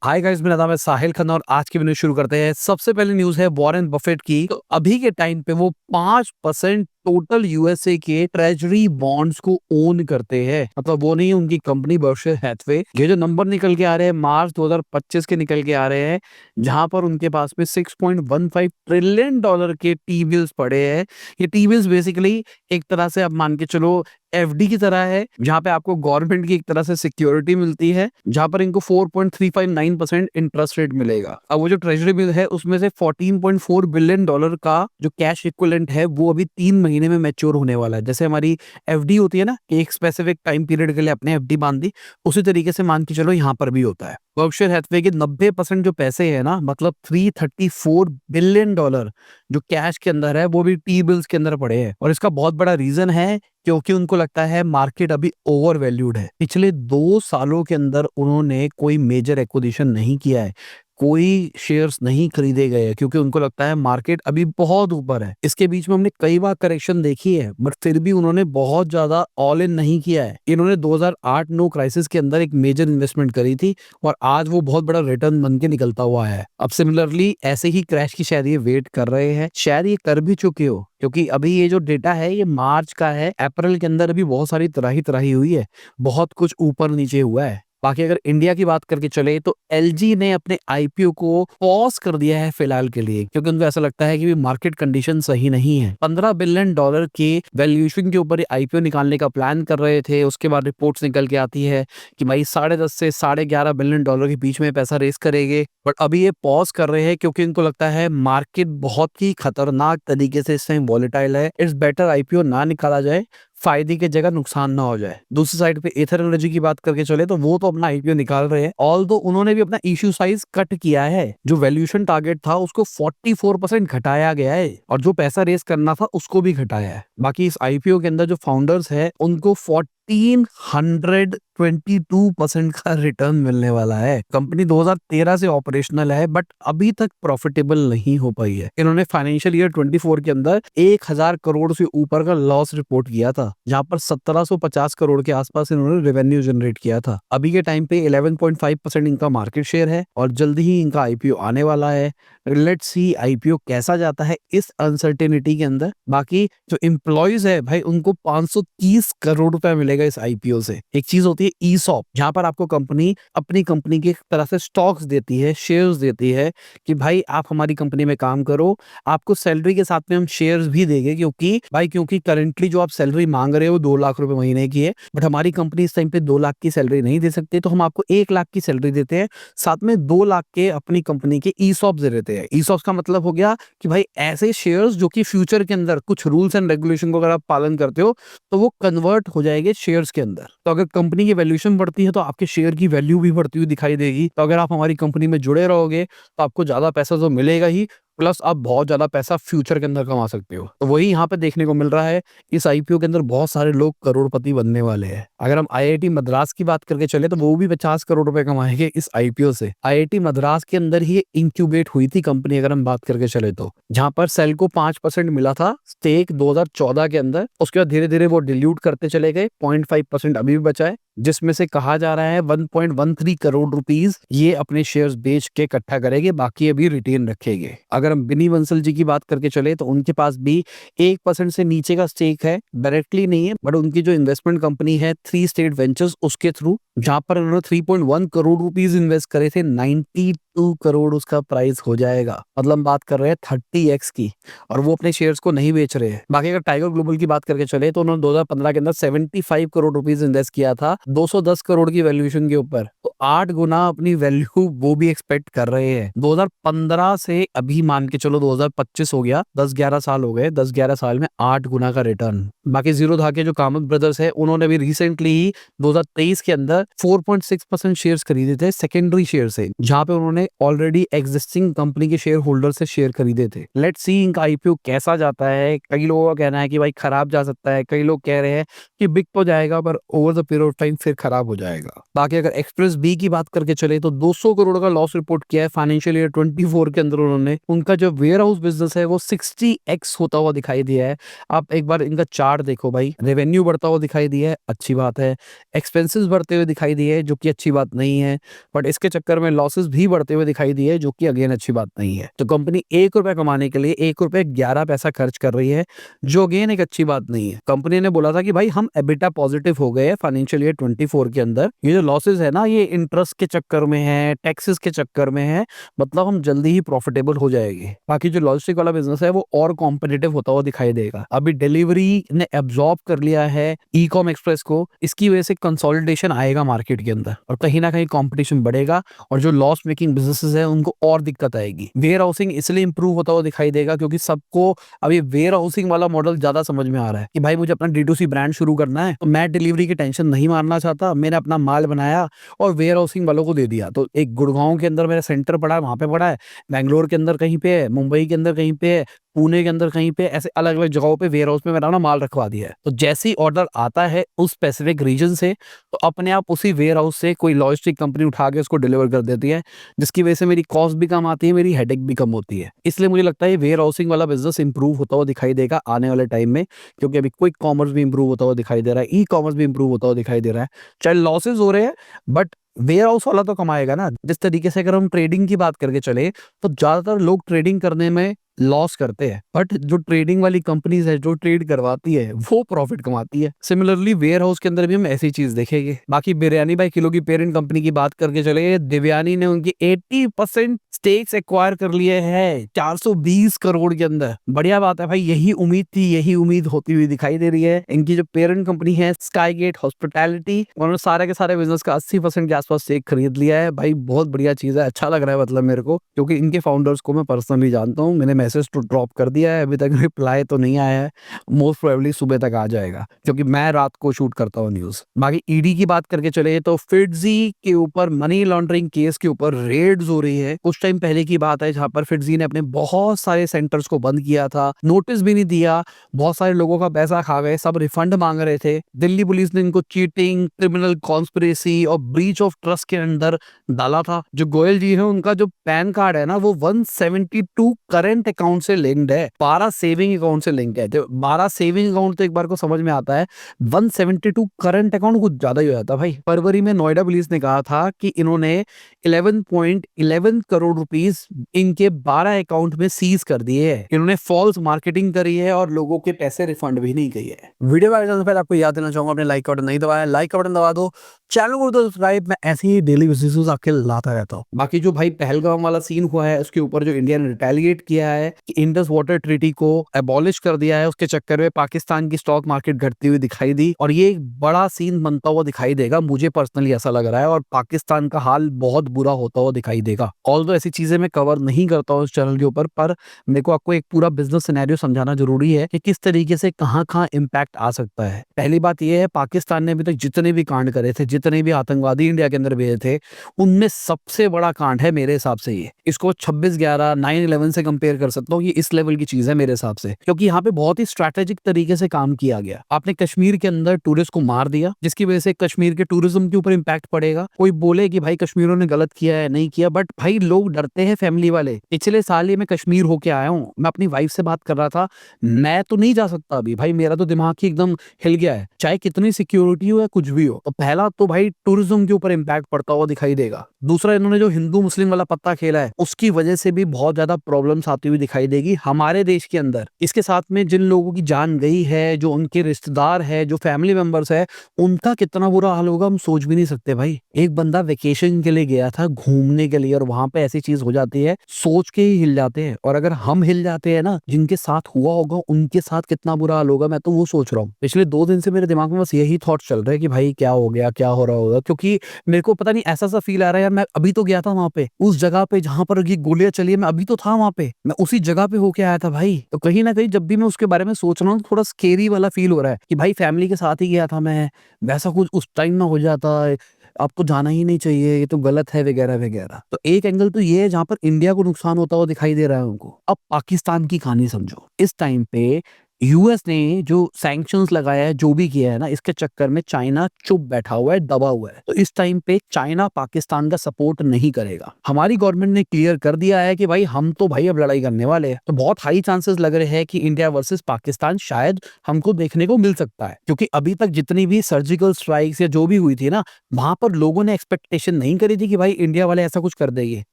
Hi guys, मेरा नाम है साहिल खन्ना और आज की वीडियो शुरू करते हैं। सबसे पहले न्यूज है वॉरेन बफेट की। तो अभी के टाइम पे वो 5% टोटल यूएसए के ट्रेजरी बॉन्ड्स को ओन करते हैं। मतलब वो नहीं, उनकी कंपनी बर्कशायर हैथवे। ये जो नंबर निकल के आ रहे हैं मार्च 2025 के निकल के आ रहे हैं, जहां पर उनके पास में 6.15 ट्रिलियन डॉलर के टी बिल्स पड़े हैं। ये टी बिल्स बेसिकली एक तरह से आप मान के चलो एफडी की तरह है, जहां पे आपको गवर्नमेंट की एक तरह से सिक्योरिटी मिलती है, जहां पर इनको 4.359% इंटरेस्ट रेट मिलेगा। अब वो जो ट्रेजरी बिल है उसमें से 14.4 बिलियन डॉलर का जो कैश इक्विवेलेंट है वो अभी 3 महीने में मैच्योर होने वाला है। जैसे हमारी एफडी होती है ना कि एक स्पेसिफिक टाइम पीरियड के लिए अपने एफडी बांध दी, उसी तरीके से मान के चलो यहाँ पर भी होता है। बर्कशायर हैथवे के 90% जो पैसे है ना, मतलब 334 बिलियन डॉलर जो कैश के अंदर है वो भी टी बिल्स के अंदर पड़े हैं। और इसका बहुत बड़ा रीजन है क्योंकि उनको लगता है मार्केट अभी ओवर वैल्यूड है। पिछले 2 सालों के अंदर उन्होंने कोई मेजर एक्विजिशन नहीं किया है, कोई शेयर्स नहीं खरीदे गए हैं, क्योंकि उनको लगता है मार्केट अभी बहुत ऊपर है। इसके बीच में हमने कई बार करेक्शन देखी है, बट फिर भी उन्होंने बहुत ज्यादा ऑल इन नहीं किया है। इन्होंने 2008-9 क्राइसिस के अंदर एक मेजर इन्वेस्टमेंट करी थी और आज वो बहुत बड़ा रिटर्न बन के निकलता हुआ है। अब सिमिलरली ऐसे ही क्रैश की शायद ये वेट कर रहे हैं, शायद ये कर भी चुके हो, क्योंकि अभी ये जो डेटा है ये मार्च का है। अप्रैल के अंदर अभी बहुत सारी तराही हुई है, बहुत कुछ ऊपर नीचे हुआ है। बाकी अगर इंडिया की बात करके चले तो एलजी ने अपने आईपीओ को पॉज कर दिया है फिलहाल के लिए, क्योंकि उनको ऐसा लगता है कि मार्केट कंडीशन सही नहीं है। 15 बिलियन डॉलर के वैल्यूएशन के ऊपर आईपीओ निकालने का प्लान कर रहे थे। उसके बाद रिपोर्ट्स निकल के आती है कि भाई 10.5 से 11.5 बिलियन डॉलर के बीच में पैसा रेस करेंगे, बट अभी ये पॉज कर रहे हैं क्योंकि इनको लगता है मार्केट बहुत ही खतरनाक तरीके से इस टाइम वॉलेटाइल है। इट्स बेटर आईपीओ ना निकाला जाए, फायदे की जगह नुकसान ना हो जाए। दूसरी साइड पे एथर एनर्जी की बात करके चले तो वो तो अपना आईपीओ निकाल रहे हैं, ऑल्दो उन्होंने भी अपना इश्यू साइज कट किया है। जो वैल्यूएशन टारगेट था उसको 44% घटाया गया है और जो पैसा रेस करना था उसको भी घटाया है। बाकी इस आईपीओ के अंदर जो फाउंडर्स है उनको 1422% का रिटर्न मिलने वाला है। कंपनी 2013 से ऑपरेशनल है, बट अभी तक प्रॉफिटेबल नहीं हो पाई है। इन्होंने फाइनेंशियल ईयर 24 के अंदर 1000 करोड़ से ऊपर का लॉस रिपोर्ट किया था, जहां पर 1750 करोड़ के आसपास इन्होंने रेवेन्यू जनरेट किया था। अभी के टाइम पे 11.5% इनका मार्केट शेयर है और जल्दी ही इनका आईपीओ आने वाला है। लेट्स सी आईपीओ कैसा जाता है इस अनसर्टेनिटी के अंदर। बाकी जो एम्प्लॉइज है भाई, उनको 530 करोड़ रुपए मिलेगा इस आईपीओ से। एक चीज होती है ईसॉप, जहां पर आपको कंपनी अपनी कंपनी की तरह से स्टॉक्स देती है, शेयर्स देती है कि भाई आप हमारी कंपनी में काम करो, आपको सैलरी के साथ में हम शेयर्स भी देंगे, क्योंकि करंटली जो आप सैलरी मांग रहे हो 2 लाख रुपए महीने की है, बट हमारी कंपनी इस टाइम पे 2 लाख की सैलरी नहीं दे सकती, तो हम आपको 1 लाख की सैलरी देते हैं, साथ में 2 लाख के अपनी कंपनी के ईसॉप दे देते हैं। ईसॉप का मतलब हो गया कि भाई ऐसे शेयर्स जो कि फ्यूचर के अंदर कुछ रूल्स एंड रेगुलेशन को अगर आप पालन करते हो तो वो कन्वर्ट हो जाएंगे शेयर्स के अंदर। तो अगर कंपनी की वैल्यूएशन बढ़ती है तो आपके शेयर की वैल्यू भी बढ़ती हुई दिखाई देगी। तो अगर आप हमारी कंपनी में जुड़े रहोगे तो आपको ज्यादा पैसा तो मिलेगा ही, प्लस आप बहुत ज्यादा पैसा फ्यूचर के अंदर कमा सकते हो। तो वही यहाँ पे देखने को मिल रहा है। इस आईपीओ के अंदर बहुत सारे लोग करोड़पति बनने वाले हैं। अगर हम आईआईटी मद्रास की बात करके चले तो वो भी 50 करोड़ रुपए कमाएंगे इस आईपीओ से। आईआईटी मद्रास के अंदर ही इंक्यूबेट हुई थी कंपनी, अगर हम बात करके चले तो, जहां पर सेल को 5% मिला था स्टेक 2014 के अंदर। उसके बाद धीरे धीरे वो डिल्यूट करते चले गए, 0.5% अभी भी बचा है, जिसमें से कहा जा रहा है 1.13 करोड़ रुपीस ये अपने शेयर्स बेच के इकट्ठा करेंगे, बाकी अभी रिटेन रखेंगे। अगर हम बिनी बंसल जी की बात करके चले तो उनके पास भी 1% से नीचे का स्टेक है, डायरेक्टली नहीं है, बट उनकी जो इन्वेस्टमेंट कंपनी है 3 स्टेट वेंचर्स, उसके थ्रू, जहां पर उन्होंने 3.1 करोड़ रुपीस इन्वेस्ट करे थे, 92 करोड़ उसका प्राइस हो जाएगा। मतलब बात कर रहे हैं 30x की, और वो अपने शेयर्स को नहीं बेच रहे हैं। बाकी अगर टाइगर ग्लोबल की बात करके चले तो उन्होंने 2015 के अंदर 75 करोड़ रुपीस इन्वेस्ट किया था 210 करोड़ की वैल्यूएशन के ऊपर, तो 8 गुना अपनी वैल्यू वो भी एक्सपेक्ट कर रहे हैं। 2015 से अभी मान के चलो 2025 हो गया, 10-11 साल हो गए, 10-11 साल में 8 गुना का रिटर्न। बाकी जीरो धा के जो कामत ब्रदर्स है उन्होंने भी रिसेंटली ही 2023 के अंदर 4.6% शेयर्स खरीदे थे सेकेंडरी शेयर से, जहां पे उन्होंने इन्होंने ऑलरेडी एग्जिस्टिंग कंपनी के शेयर होल्डर से शेयर खरीदे थे। लेट्स सी इनका आईपीओ कैसा जाता है। कई लोगों का कहना है कि भाई खराब जा सकता है, कई लोग कह रहे हैं कि बिक तो जाएगा पर over the period of time फिर खराब हो जाएगा। बाकी अगर एक्सप्रेस बी की बात करके चले तो 200 करोड़ का लॉस रिपोर्ट किया है फाइनेंशियल ईयर 24 के अंदर उन्होंने। उनका जो वेयर हाउस बिजनेस है वो 60x होता हुआ दिखाई दिया है। आप एक बार इनका चार्ट देखो भाई, रेवेन्यू बढ़ता हुआ दिखाई दिया है, अच्छी बात है। एक्सपेंसेस बढ़ते हुए दिखाई दिए है, जो कि अच्छी बात नहीं है। बट इसके चक्कर में लॉसेस भी बढ़ते हुए दिखाई दिए, जो कि अगेन अच्छी बात नहीं है। तो कंपनी 1 रुपए कमाने के लिए 1 रुपए 11 पैसा खर्च कर रही है, जो अगेन एक अच्छी बात नहीं है। कंपनी ने बोला था कि भाई हम एबिटा पॉजिटिव हो गए फाइनेंशियल ईयर 24 के अंदर। ये जो लॉसेस है ना, ये इंटरेस्ट के चक्कर में है, टैक्सेस के चक्कर में है, मतलब हम जल्दी ही प्रॉफिटेबल हो जाएंगे। बाकी जो लॉजिस्टिक वाला बिजनेस है वो और कॉम्पिटिटिव होता हुआ दिखाई देगा। अभी डिलीवरी ने एब्जॉर्ब कर लिया है ई कॉम एक्सप्रेस को, इसकी वजह से कंसोलिडेशन आएगा मार्केट के अंदर और कहीं ना कहीं कंपटीशन बढ़ेगा और जो लॉस मेकिंग बिजनेसेस है उनको और दिक्कत आएगी। वेयर हाउसिंग इसलिए इंप्रूव होता हुआ दिखाई देगा क्योंकि सबको अभी वेयर हाउसिंग वाला मॉडल ज्यादा समझ में आ रहा है कि भाई मुझे अपना D2C ब्रांड शुरू करना है, तो मैं डिलीवरी की टेंशन नहीं मारना चाहता। मैंने अपना माल बनाया और वेयर हाउसिंग वालों को दे दिया। तो एक गुड़गांव के अंदर मेरा सेंटर पड़ा है, वहां पे पड़ा है, बैंगलोर के अंदर कहीं पे है, मुंबई के अंदर कहीं पे है, पुणे के अंदर कहीं पे, ऐसे अलग अलग जगहों पे वेयर हाउस में मैंने अपना माल रखवा दिया है। तो जैसे ही ऑर्डर आता है उस स्पेसिफिक रीजन से, तो अपने आप उसी वेयर हाउस से कोई लॉजिस्टिक कंपनी उठा के उसको डिलीवर कर देती है, जिसकी वजह से मेरी कॉस्ट भी कम आती है, मेरी हेडेक भी कम होती है। इसलिए मुझे लगता है वेयर हाउसिंग वाला बिजनेस इंप्रूव होता हुआ दिखाई देगा आने वाले टाइम में, क्योंकि अभी क्विक कॉमर्स भी इंप्रूव होता हुआ दिखाई दे रहा है, ई कॉमर्स भी इंप्रूव होता हुआ दिखाई दे रहा है। चाहे लॉसेज हो रहे हैं बट वेयर हाउस वाला तो कमाएगा ना। जिस तरीके से अगर हम ट्रेडिंग की बात करके चले तो ज्यादातर लोग ट्रेडिंग करने में लॉस करते हैं, बट जो ट्रेडिंग वाली कंपनीज है, जो ट्रेड करवाती है, वो प्रॉफिट कमाती है। सिमिलरली वेयर हाउस के अंदर भी हम ऐसी चीज देखेंगे। बाकी बिरयानी बाई किलो की पेरेंट कंपनी की बात करके चले, दिव्यानी ने उनकी 80% स्टेक्स एक्वायर कर लिए हैं 420 करोड़ के अंदर। बढ़िया बात है भाई, यही उम्मीद थी, यही उम्मीद होती हुई दिखाई दे रही है। इनकी जो पेरेंट कंपनी है स्काई गेट हॉस्पिटैलिटी, उन्होंने सारे के सारे बिजनेस का 80% के आसपास स्टेक खरीद लिया है। भाई बहुत बढ़िया चीज है, अच्छा लग रहा है मतलब मेरे को, क्योंकि इनके फाउंडर्स को मैं पर्सनली जानता हूँ। मैंने मैसेज तो ड्रॉप कर दिया है, अभी तक रिप्लाई तो नहीं आया है, मोस्ट प्रोबेबली सुबह तक आ जाएगा, क्योंकि मैं रात को शूट करता हूँ न्यूज। बाकी ईडी की बात करके चले तो फिट्जी के ऊपर मनी लॉन्ड्रिंग केस के ऊपर रेड्स हो रही है। कुछ टाइम पहले की बात है जहां पर फिट्जी ने अपने बहुत सारे सेंटर्स को बंद किया था, नोटिस भी नहीं दिया, बहुत सारे लोगों का पैसा खा गए, सब रिफंड मांग रहे थे। दिल्ली पुलिस ने इनको चीटिंग, क्रिमिनल कॉन्स्पिरेसी और ब्रीच ऑफ ट्रस्ट के अंदर डाला था। जो गोयल जी है उनका जो पैन कार्ड है ना वो 172 करंट अकाउंट से लिंक्ड है, 12 सेविंग अकाउंट से लिंक है। तो 12 सेविंग अकाउंट तो एक बार को समझ में आता है, 172 करंट अकाउंट कुछ ज्यादा ही हो जाता भाई। फरवरी में नोएडा पुलिस ने कहा था कि इन्होंने 11.11 करोड़ रुपीस इनके 12 अकाउंट में सीज कर दिए है। इन्होंने फॉल्स मार्केटिंग करी है और लोगों के पैसे रिफंड भी नहीं किए है। वीडियो में पहले आपको याद देना चाहूंगा, अपने लाइक का बटन नहीं दबाया, लाइक का बटन दबा दो, चैनल को सब्सक्राइब। मैं ऐसे ही डेली वीडियोस आपके लाता रहता हूँ। बाकी जो भाई पहलगाम वाला सीन हुआ है उसके ऊपर जो इंडिया ने रिटेलिएट किया है कि इंडस वाटर ट्रीटी को एबॉलिश कर दिया है, उसके चक्कर में पाकिस्तान की स्टॉक मार्केट घटती हुई दिखाई दी और ये एक बड़ा सीन बनता हुआ दिखाई देगा। मुझे पर्सनली ऐसा लग रहा है और पाकिस्तान का हाल बहुत बुरा होता हुआ दिखाई देगा। ऑल्दो ऐसी चीजें मैं कवर नहीं करता हूँ इस चैनल के ऊपर, पर मेरे को आपको एक पूरा बिजनेस सिनेरियो समझाना जरूरी है कि किस तरीके से कहाँ इम्पैक्ट आ सकता है। पहली बात यह है, पाकिस्तान ने अभी तक जितने भी कांड करे थे, जितने भी आतंकवादी इंडिया के अंदर भेजे थे, उनमें सबसे बड़ा कांड है मेरे हिसाब से ये। इसको 26/11 9/11 से कंपेयर कर सकता हूँ, ये इस लेवल की चीज है मेरे हिसाब से, क्योंकि यहाँ पे बहुत ही स्ट्रैटेजिक तरीके से काम किया गया। आपने कश्मीर के अंदर टूरिस्ट को मार दिया, जिसकी वजह से कश्मीर के टूरिज्म के ऊपर इम्पैक्ट पड़ेगा। कोई बोले कि भाई कश्मीरों ने गलत किया है, नहीं किया, बट भाई लोग डरते हैं, फैमिली वाले। पिछले साल ही मैं कश्मीर होके आया हूँ, मैं अपनी वाइफ से बात कर रहा था, मैं तो नहीं जा सकता अभी भाई, मेरा तो दिमाग ही एकदम हिल गया है, चाहे कितनी सिक्योरिटी हो या कुछ भी हो। तो पहला तो भाई टूरिज्म के ऊपर इम्पैक्ट पड़ता हुआ दिखाई देगा। दूसरा, इन्होंने जो हिंदू मुस्लिम वाला पत्ता खेला है उसकी वजह से भी बहुत ज्यादा प्रॉब्लम्स आती हुई दिखाई देगी हमारे देश के अंदर। इसके साथ में जिन लोगों की जान गई है, जो उनके रिश्तेदार है, जो फैमिली मेंबर्स है, उनका कितना बुरा हाल होगा हम सोच भी नहीं सकते भाई। एक बंदा वेकेशन के लिए गया था, घूमने के लिए, और वहां पे ऐसी चीज हो जाती है, सोच के ही हिल जाते हैं। और अगर हम हिल जाते हैं ना, जिनके साथ हुआ होगा उनके साथ कितना बुरा हाल होगा, मैं तो वो सोच रहा हूँ। पिछले 2 दिन से मेरे दिमाग में बस यही थॉट चल रहा है कि भाई क्या हो गया, क्या हो रहा होगा, क्योंकि मेरे को पता नहीं ऐसा सा फील आ रहा है यार, मैं अभी तो गया था वहां पे, उस जगह पे जहां पर ये गोलियां चली है, मैं अभी तो था वहां पे, मैं उसी जगह पे होके आया था भाई। तो कहीं ना कहीं जब भी मैं उसके बारे में सोच रहा हूँ थोड़ा स्केरी वाला फील हो रहा है कि भाई फैमिली के साथ ही गया था मैं, वैसा कुछ उस टाइम में हो जाता है। आपको जाना ही नहीं चाहिए, ये तो गलत है वगैरह वगैरह। तो एक एंगल तो ये है जहां पर इंडिया को नुकसान होता हुआ दिखाई दे रहा है उनको। अब पाकिस्तान की कहानी समझो। इस टाइम पे यूएस ने जो सैंक्शंस लगाया है, जो भी किया है ना, इसके चक्कर में चाइना चुप बैठा हुआ है, दबा हुआ है। तो इस टाइम पे चाइना पाकिस्तान का सपोर्ट नहीं करेगा। हमारी गवर्नमेंट ने क्लियर कर दिया है कि भाई हम तो भाई अब लड़ाई करने वाले हैं। तो बहुत हाई चांसेस लग रहे हैं कि इंडिया वर्सेस पाकिस्तान शायद हमको देखने को मिल सकता है, क्योंकि अभी तक जितनी भी सर्जिकल स्ट्राइक्स या जो भी हुई थी ना, वहां पर लोगों ने एक्सपेक्टेशन नहीं करी थी कि भाई इंडिया वाले ऐसा कुछ कर देंगे।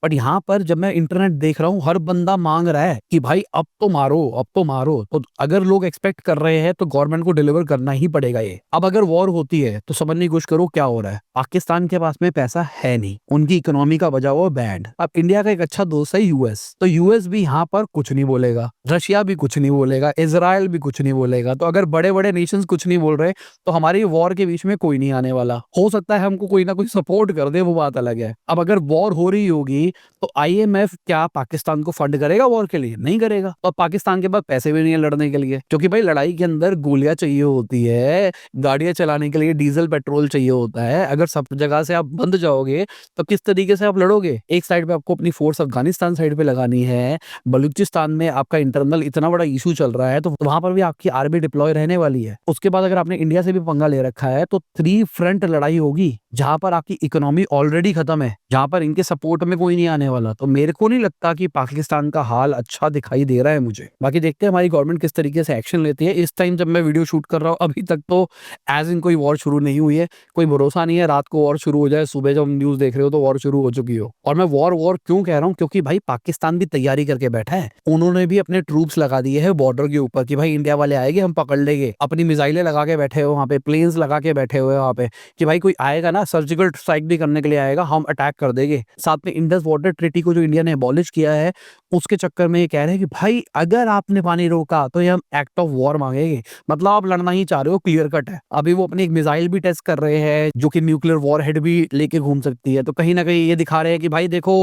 बट यहाँ पर जब मैं इंटरनेट देख रहा हूँ, हर बंदा मांग रहा है कि भाई अब तो मारो, अब तो मारो। तो अगर लोग एक्सपेक्ट कर रहे हैं तो गवर्नमेंट को डिलीवर करना ही पड़ेगा ये। अब अगर वॉर होती है तो समझने की कोशिश करो क्या हो रहा है। पाकिस्तान के पास में पैसा है नहीं, उनकी इकोनॉमी का बजा हुआ बैंड। अब इंडिया का एक अच्छा दोस्त है यूएस, तो यूएस भी यहाँ पर कुछ नहीं बोलेगा, रशिया भी कुछ नहीं बोलेगा, इजराइल भी कुछ नहीं बोलेगा। तो अगर बड़े बड़े नेशंस कुछ नहीं बोल रहे तो हमारी वॉर के बीच में कोई नहीं आने वाला। हो सकता है हमको कोई ना कोई सपोर्ट कर दे, वो बात अलग है। अब अगर वॉर हो रही होगी तो आईएमएफ क्या पाकिस्तान को फंड करेगा वॉर के लिए? नहीं करेगा। और पाकिस्तान के पास पैसे भी नहीं है लड़ने के लिए, क्योंकि भाई लड़ाई के अंदर गोलियां चाहिए होती है, गाड़ियां चलाने के लिए डीजल पेट्रोल चाहिए होता है। अगर सब जगह से आप बंद जाओगे तो किस तरीके से आप लड़ोगे? एक साइड पे आपको अपनी फोर्स अफगानिस्तान साइड पे लगानी है, बलूचिस्तान में आपका इंटरनल इतना बड़ा इशू चल रहा है, तो वहां पर भी आपकी आर्मी डिप्लॉय रहने वाली है। उसके बाद अगर आपने इंडिया से भी पंगा ले रखा है तो 3 फ्रंट लड़ाई होगी, जहां पर आपकी इकोनॉमी ऑलरेडी खत्म है, जहां पर इनके सपोर्ट में कोई नहीं आने वाला। तो मेरे को नहीं लगता कि पाकिस्तान का हाल अच्छा दिखाई दे रहा है मुझे। बाकी देखते हैं हमारी गवर्नमेंट किस तरीके से एक्शन लेती है। इस टाइम जब मैं वीडियो शूट कर रहा हूँ अभी तक तो एज इन कोई वॉर शुरू नहीं हुई है। कोई भरोसा नहीं है रात को वॉर शुरू हो जाए, सुबह जब न्यूज देख रहे हो तो वॉर शुरू हो चुकी हो। और मैं वॉर वॉर क्यों कह रहा हूँ? क्योंकि भाई पाकिस्तान भी तैयारी करके बैठा है। उन्होंने भी अपने ट्रूप्स लगा दिए हैं बॉर्डर के ऊपर कि भाई इंडिया वाले आएंगे हम पकड़ लेंगे। अपनी मिसाइलें लगा के बैठे हो वहां पे, प्लेन्स लगा के बैठे हुए वहां पे कि भाई कोई आएगा ना सर्जिकल स्ट्राइक भी करने के लिए आएगा, हम अटैक कर देंगे। साथ में इंडस वाटर ट्रीटी को जो इंडिया ने अबॉलिश किया है उसके चक्कर में ये कह रहे हैं कि भाई अगर आपने पानी रोका तो ये हम एक्ट ऑफ वॉर मांगेंगे। मतलब आप लड़ना ही चाह रहे हो, क्लियर कट है। अभी वो अपनी एक मिसाइल भी टेस्ट कर रहे हैं जो कि न्यूक्लियर वॉर हेड भी लेके घूम सकती है। तो कहीं ना कहीं ये दिखा रहे हैं कि भाई देखो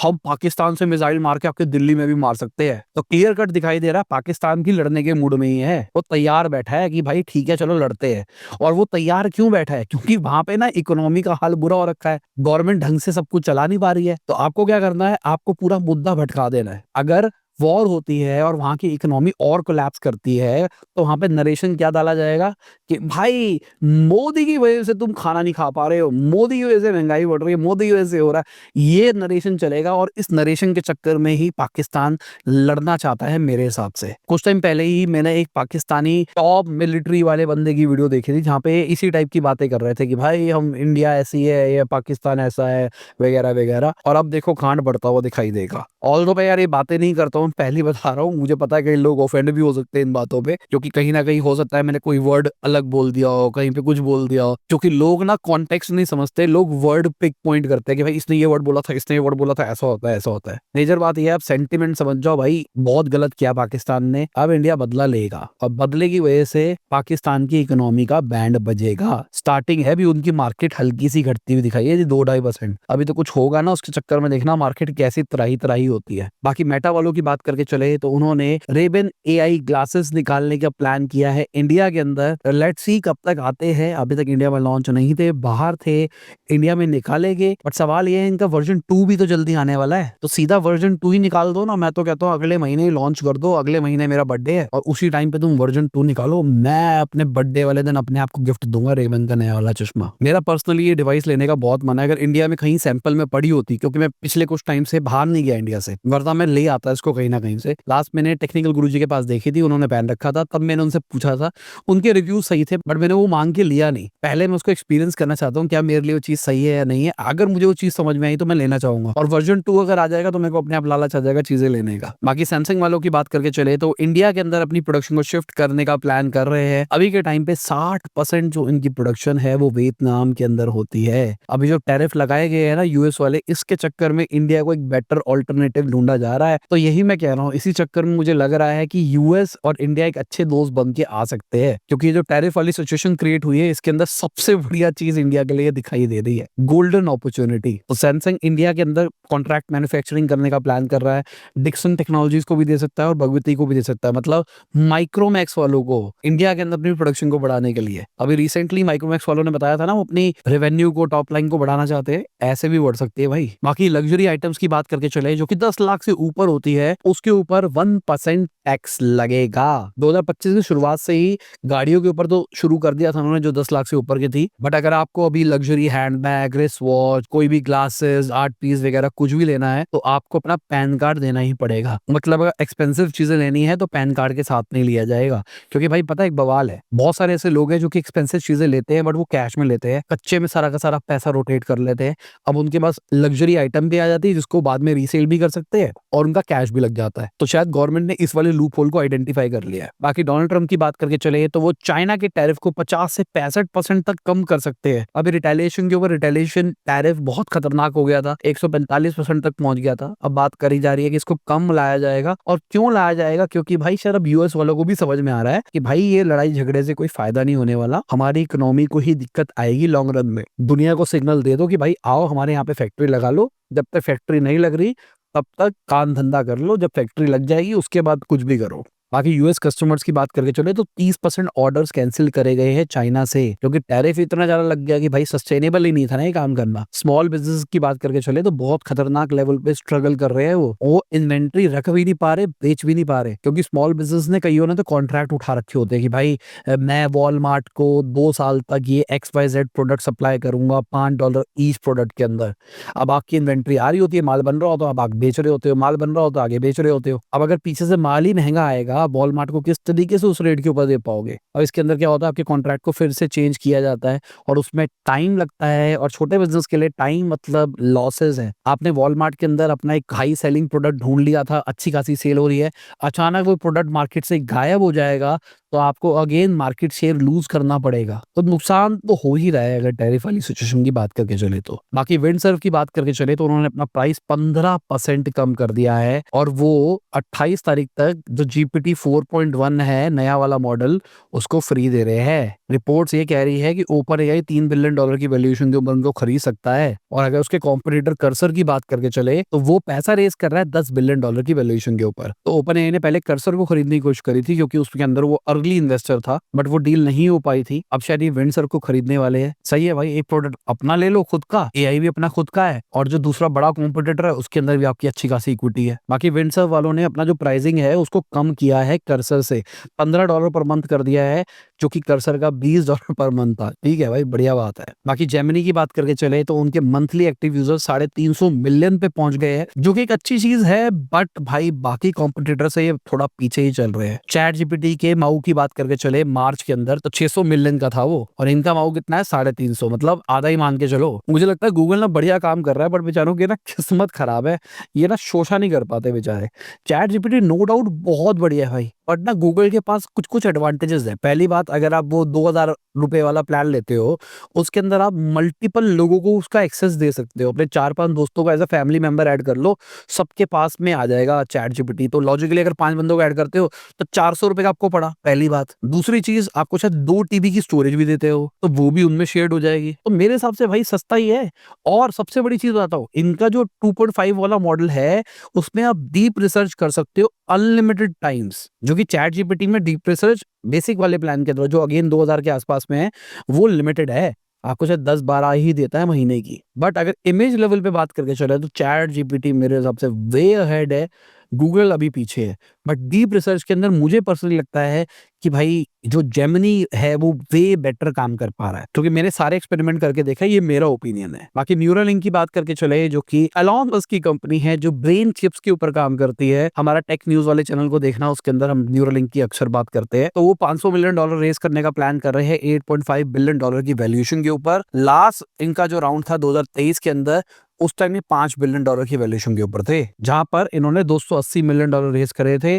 हम पाकिस्तान से मिसाइल मार के आपके दिल्ली में भी मार सकते हैं। तो क्लियर कट दिखाई दे रहा है पाकिस्तान की लड़ने के मूड में ही है। वो तैयार बैठा है कि भाई ठीक है चलो लड़ते हैं। और वो तैयार क्यों बैठा है? क्योंकि वहां पे ना इकोनॉमी का हाल बुरा हो रखा है, गवर्नमेंट ढंग से सब कुछ चला नहीं पा रही है। तो आपको क्या करना है? आपको पूरा मुद्दा भटका देना है। अगर वॉर होती है और वहां की इकोनॉमी और कोलैप्स करती है तो वहां पे नरेशन क्या डाला जाएगा कि भाई मोदी की वजह से तुम खाना नहीं खा पा रहे हो, मोदी की वजह से महंगाई बढ़ रही है, मोदी की वजह से हो रहा है। ये नरेशन चलेगा और इस नरेशन के चक्कर में ही पाकिस्तान लड़ना चाहता है मेरे हिसाब से। कुछ टाइम पहले ही मैंने एक पाकिस्तानी टॉप मिलिट्री वाले बंदे की वीडियो देखी थी जहाँ पे इसी टाइप की बातें कर रहे थे कि भाई हम इंडिया ऐसी है या पाकिस्तान ऐसा है वगैरह वगैरह। और अब देखो कांड बढ़ता हुआ दिखाई देगा। ऑल्दो मैं यार ये बातें नहीं करता हूँ, पहली बता रहा हूँ, मुझे पता है कई लोग ऑफेंड भी हो सकते हैं इन बातों पे, क्योंकि कहीं ना कहीं हो सकता है मैंने कोई वर्ड अलग बोल दिया हो, कहीं पे कुछ बोल दिया हो। क्योंकि लोग ना कॉन्टेक्स्ट नहीं समझते, लोग वर्ड पिक पॉइंट करते हैं कि भाई इसने ये वर्ड बोला था, इसने ये वर्ड बोला था, ऐसा होता है ऐसा होता है। मेजर बात ये है आप सेंटिमेंट समझ जाओ भाई, बहुत गलत किया पाकिस्तान ने। अब इंडिया बदला लेगा और बदले की वजह से पाकिस्तान की इकोनॉमी का बैंड बजेगा। स्टार्टिंग है भी उनकी मार्केट हल्की सी घटती हुई दिखाई है 2-2.5%। अभी तो कुछ होगा ना उसके चक्कर में देखना मार्केट कैसी तराही तराही होती है। बाकी मेटा वालों की बात करके चले तो उन्होंने रेबन एआई ग्लासेस निकालने का प्लान किया है इंडिया के अंदर। लेट्स सी कब तक आते हैं। अभी तक इंडिया में लॉन्च नहीं थे, बाहर थे, इंडिया में निकालेंगे। बट सवाल ये है इनका वर्जन 2 भी तो जल्दी आने वाला है, तो सीधा वर्जन 2 ही निकाल दो ना। मैं तो कहता हूँ अगले महीने ही लॉन्च कर दो। अगले महीने मेरा बर्थडे है और उसी टाइम पे तुम वर्जन 2 निकालो। मैं अपने बर्थडे वाले दिन अपने आप को गिफ्ट दूंगा रेबन का नया वाला चश्मा। मेरा पर्सनली ये डिवाइस लेने का बहुत मन है। अगर इंडिया में कहीं सैंपल में पड़ी होती, क्योंकि मैं पिछले कुछ टाइम से बाहर नहीं गया इंडिया से, वरना मैं ले आता इसको कहीं ना कहीं से। लास्ट मैंने टेक्निकल गुरुजी के पास देखी थी, उन्होंने पहन रखा था, तब मैंने उनसे पूछा था, उनके रिव्यूज सही थे, बट मैंने वो मांग के लिया नहीं। पहले मैं उसको एक्सपीरियंस करना चाहता हूँ क्या मेरे लिए वो चीज सही है या नहीं है। अगर मुझे वो चीज समझ में आई तो मैं लेना चाहूंगा। और वर्जन 2 अगर आ जाएगा तो मेरे को अपने आप लालच आ जाएगा चीजें लेने का। बाकी सैमसंग वालों की बात करके चले तो इंडिया के अंदर अपनी प्रोडक्शन को शिफ्ट करने का प्लान कर रहे हैं। अभी के टाइम पे 60% जो इनकी प्रोडक्शन है वो वियतनाम के अंदर होती है। अभी जो टैरिफ लगाए गए हैं ना यूएस वाले, इसके चक्कर में इंडिया को एक बेटर ऑल्टरनेटिव ढूंढा जा रहा है। तो यही मैं कह रहा हूँ, इसी चक्कर में मुझे लग रहा है कि यूएस और इंडिया एक अच्छे दोस्त बन के आ सकते हैं, क्योंकि ये जो टैरिफ वाली सिचुएशन क्रिएट हुई है इसके अंदर सबसे बढ़िया चीज इंडिया के लिए दिखाई दे रही है, गोल्डन अपॉर्चुनिटी। तो सैमसंग इंडिया के अंदर कॉन्ट्रैक्ट मैन्युफैक्चरिंग करने का प्लान कर रहा है, डिक्सन टेक्नोलॉजीज को भी दे सकता है और भगवती को भी दे सकता है, मतलब माइक्रोमैक्स वालों को इंडिया के अंदर अपनी प्रोडक्शन को बढ़ाने के लिए। अभी रिसेंटली माइक्रोमैक्स वालों ने बताया था ना, वो अपनी रेवेन्यू को, टॉप लाइन को बढ़ाना चाहते हैं, ऐसे भी बढ़ सकती है भाई। बाकी लग्जरी आइटम्स की बात करके चले जो कि 10 लाख से ऊपर होती है, उसके ऊपर 1% टैक्स लगेगा। 2025 की शुरुआत से ही गाड़ियों के ऊपर तो शुरू कर दिया था उन्होंने जो 10 लाख से ऊपर की थी, बट अगर आपको अभी लग्जरी हैंडबैग, रिस्ट वॉच, कोई भी ग्लासेस, आर्ट पीस वगैरह कुछ भी लेना है तो आपको अपना पैन कार्ड देना ही पड़ेगा। मतलब अगर एक्सपेंसिव चीजें लेनी है तो पैन कार्ड के साथ नहीं लिया जाएगा, क्योंकि भाई पता है एक बवाल है, बहुत सारे ऐसे लोग हैं जो कि एक्सपेंसिव चीजें लेते हैं बट वो कैश में लेते हैं, कच्चे में सारा का सारा पैसा रोटेट कर लेते हैं। अब उनके पास लग्जरी आइटम भी आ जाती है जिसको बाद में रीसेल भी कर सकते हैं और उनका कैश भी लग जाता है। तो शायद गवर्नमेंट ने इस वाले लूप होल को आइडेंटिफाई कर लिया है। बाकी डोनाल्ड ट्रंप की बात करके चले तो वो चाइना के टैरिफ को 50 से 65% तक कम कर सकते हैं। अभी रिटेलिएशन के ऊपर रिटेलिएशन टैरिफ बहुत खतरनाक हो गया था, 145% तक पहुंच गया था। अब बात करी जा रही है कि इसको कम लाया जाएगा, और क्यों लाया जाएगा, क्योंकि भाई शायद अब यूएस वालों को भी समझ में आ रहा है कि भाई ये लड़ाई झगड़े से कोई फायदा नहीं होने वाला, हमारी इकोनॉमी को ही दिक्कत आएगी लॉन्ग रन में। दुनिया को सिग्नल दे दो कि भाई आओ हमारे यहाँ पे फैक्ट्री लगा लो, जब तक फैक्ट्री नहीं लग रही तब तक काम धंधा कर लो, जब फैक्ट्री लग जाएगी उसके बाद कुछ भी करो। बाकी यूएस कस्टमर्स की बात करके चले तो 30% ऑर्डर्स कैंसिल करे गए हैं चाइना से, क्योंकि टैरिफ इतना ज्यादा लग गया कि भाई सस्टेनेबल ही नहीं था ना ये काम करना। स्मॉल बिजनेस की बात करके चले तो बहुत खतरनाक लेवल पे स्ट्रगल कर रहे हैं, वो इन्वेंट्री रख भी नहीं पा रहे, बेच भी नहीं पा रहे, क्योंकि स्मॉल बिजनेस ने कईयों ने तो कॉन्ट्रैक्ट उठा रखे होते हैं कि भाई मैं वॉलमार्ट को 2 साल तक ये XYZ प्रोडक्ट सप्लाई करूंगा $5 ईच प्रोडक्ट के अंदर। अब आपकी इन्वेंट्री आ रही होती है, माल बन रहा होता है, अब आप बेच रहे होते हो, माल बन रहा हो तो आगे बेच रहे होते हो। अब अगर पीछे से माल ही महंगा आएगा, वॉलमार्ट को किस तरीके से उस रेट के ऊपर दे पाओगे। और इसके अंदर क्या होता है, आपके कॉन्ट्रैक्ट को फिर से चेंज किया जाता है और उसमें टाइम लगता है, और छोटे बिजनेस के लिए टाइम मतलब लॉसेस है। आपने वॉलमार्ट के अंदर अपना एक हाई सेलिंग प्रोडक्ट ढूंढ लिया था, अच्छी खासी सेल हो रही है, अचानक वो प्रोडक्ट मार्केट से गायब हो जाएगा तो आपको अगेन मार्केट शेयर लूज करना पड़ेगा। तो नुकसान तो हो ही रहा है अगर टैरिफ वाली सिचुएशन की बात करके चले तो। बाकी विंडसर्व की बात करके चले तो उन्होंने अपना प्राइस 15% कम कर दिया है, और वो 28 तारीख तक जो GPT 4.1 है नया वाला मॉडल उसको फ्री दे रहे हैं। रिपोर्ट्स ये कह रही है कि ओपन एआई $3 बिलियन की वैल्यूएशन के ऊपर उनको खरीद सकता है, और अगर उसके कॉम्पिटिटर कर्सर की बात करके चले तो वो पैसा रेज कर रहा है $10 बिलियन की वैल्यूएशन के ऊपर। तो ओपन एआई ने पहले कर्सर को खरीदने की कोशिश करी थी क्योंकि उसके अंदर वो अर्ली इन्वेस्टर था, बट वो डील नहीं हो पाई थी। अब शायद ये विंडसर को खरीदने वाले हैं। सही है भाई, एक प्रोडक्ट अपना ले लो खुद का, एआई भी अपना खुद का है, और जो दूसरा बड़ा कॉम्पिटिटर है उसके अंदर भी आपकी अच्छी खासी इक्विटी है। बाकी विंडसर वालों ने अपना जो प्राइसिंग है उसको कम किया है, कर्सर से $15 पर मंथ कर दिया है, जो कि कर्सर का $20 पर मंथ था। ठीक है भाई, बढ़िया बात है। बाकी जेमिनी की बात करके चले तो उनके मंथली एक्टिव यूजर्स 350 मिलियन पे पहुंच गए हैं, जो कि एक अच्छी चीज है, बट भाई बाकी कॉम्पिटिटर से ये थोड़ा पीछे ही चल रहे हैं। चैट जीपीटी के माऊ की बात करके चले मार्च के अंदर तो 600 मिलियन का था वो, और इनका माऊ कितना है 350, मतलब आधा ही मान के चलो। मुझे लगता है गूगल ना बढ़िया काम कर रहा है, बट बेचारों की ना किस्मत खराब है, ये ना शोषा नहीं कर पाते बेचारे। चैट जीपीटी नो डाउट बहुत बढ़िया है भाई, बट ना गूगल के पास कुछ कुछ एडवांटेजेस है। पहली बात, अगर आप वो 2000 रुपए वाला प्लान लेते हो उसके अंदर आप मल्टीपल लोगों को उसका एक्सेस दे सकते हो, अपने 4-5 दोस्तों को as a family member add कर लो, सबके पास में आ जाएगा चैट जीपीटी। तो लॉजिकली अगर 5 बंदों को ऐड करते हो तो 400 रुपए का आपको पड़ा, पहली बात। दूसरी चीज, आपको शायद 2 टीबी की स्टोरेज भी देते हो तो वो भी उनमें शेयर हो जाएगी। तो मेरे हिसाब से भाई सस्ता ही है। और सबसे बड़ी चीज बताता हूँ, इनका जो 2.5 वाला मॉडल है उसमें आप डीप रिसर्च कर सकते हो अनलिमिटेड टाइम्स, जो कि चैट जीपीटी में डीप रिसर्च बेसिक वाले प्लान के अंदर जो अगेन 2000 के आसपास में है वो लिमिटेड है, आपको शायद 10-12 ही देता है महीने की। बट अगर इमेज लेवल पे बात करके चले तो चैट जीपीटी मेरे हिसाब से वे अहेड है, गूगल अभी पीछे है। बट डीप रिसर्च के अंदर मुझे पर्सनली लगता है कि भाई जो जेमिनी है वो वे बेटर काम कर पा रहा है, क्योंकि मैंने सारे एक्सपेरिमेंट करके देखा, ये मेरा ओपिनियन है। बाकी न्यूरालिंक की बात करके चले, जो कि एलॉन मस्क की कंपनी है जो ब्रेन चिप्स के ऊपर काम करती है। हमारा टेक न्यूज वाले चैनल को देखना, उसके अंदर हम न्यूरालिंक की अक्सर बात करते हैं। तो वो $500 मिलियन रेस करने का प्लान कर रहे हैं $8.5 बिलियन की वैल्यूएशन के ऊपर। लास्ट इनका जो राउंड था 2023 के अंदर, उस टाइम में $5 बिलियन की वैल्यूएशन के ऊपर थे, जहां पर इन्होंने $280 मिलियन रेस करे थे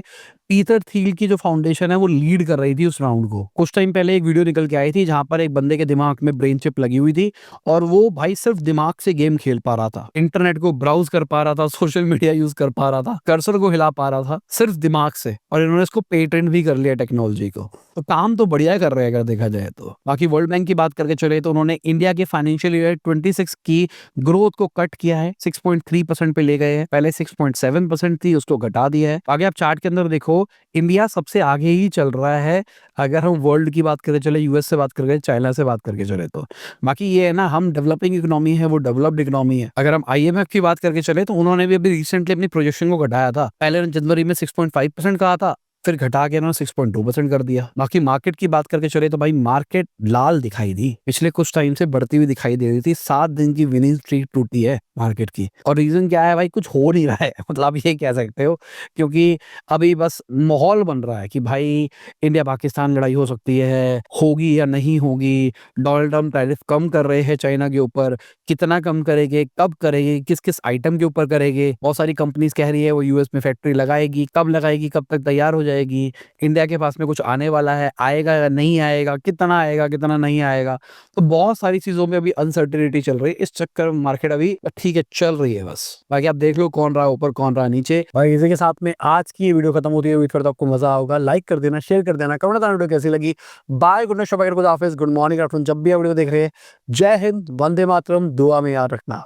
पीटर थिल की जो फाउंडेशन है वो लीड कर रही थी उस राउंड को। कुछ टाइम पहले एक वीडियो निकल के आई थी जहां पर एक बंदे के दिमाग में ब्रेन चिप लगी हुई थी और वो भाई सिर्फ दिमाग से गेम खेल पा रहा था, इंटरनेट को ब्राउज कर पा रहा था, सोशल मीडिया यूज कर पा रहा था, कर्सर को हिला पा रहा था सिर्फ दिमाग से, और इन्होंने इसको पेटेंट भी कर लिया टेक्नोलॉजी को। तो काम तो बढ़िया कर रहे हैं अगर देखा जाए तो। बाकी वर्ल्ड बैंक की बात करके चले तो उन्होंने इंडिया के फाइनेंशियल ईयर 26 की ग्रोथ को कट किया है, 6.3% पे ले गए हैं, पहले 6.7% थी, उसको घटा दिया है। आगे आप चार्ट के अंदर देखो, इंडिया सबसे आगे ही चल रहा है अगर हम वर्ल्ड की बात करें चले, यूएस से बात करके, चाइना से बात करके चले तो। बाकी ये है ना, हम डेवलपिंग इकोनॉमी है, वो डेवलप्ड इकोनॉमी है। अगर हम आईएमएफ की बात करके चले तो उन्होंने भी अभी रिसेंटली अपनी प्रोजेक्शन को घटाया था, पहले जनवरी में 6.5% कहा था, फिर घटा के उन्होंने 6.2% कर दिया। बाकी मार्केट की बात करके चले तो भाई मार्केट लाल दिखाई दी, पिछले कुछ टाइम से बढ़ती हुई दिखाई दे रही थी, 7 दिन की विनिंग स्ट्रीक टूटी है मार्केट की। और रीजन क्या है भाई, कुछ हो नहीं रहा है मतलब आप ये कह सकते हो, क्योंकि अभी बस माहौल बन रहा है कि भाई इंडिया पाकिस्तान लड़ाई हो सकती है, होगी या नहीं होगी, डोनाल्ड ट्रम्प टैरिफ कम कर रहे हैं चाइना के ऊपर, कितना कम करेंगे, कब करेंगे, किस किस आइटम के ऊपर करेंगे। बहुत सारी कंपनीज कह रही है वो यूएस में फैक्ट्री लगाएगी, कब लगाएगी, कब तक तैयार हो जाएगी, इंडिया के पास में कुछ आने वाला है, आएगा या नहीं आएगा, कितना नहीं आएगा। तो बहुत सारी चीजों में अभी अनसर्टेनिटी चल रही है, इस चक्कर में मार्केट अभी ठीक है चल रही है बस। बाकी आप देख लो कौन रहा ऊपर कौन रहा नीचे। भाई इसी के साथ में आज की ये वीडियो खत्म होती है। उम्मीद करता हूं आपको मजा होगा, लाइक कर देना, शेयर कर देना, कमेंट बताना वीडियो कैसी लगी। बाय, गुड नाइट, शब, गुड हाफिज, गुड मॉर्निंग आफ्टरनून, जब भी आप वीडियो देख रहे हैं। जय हिंद, वंदे मातरम, दुआ में याद रखना।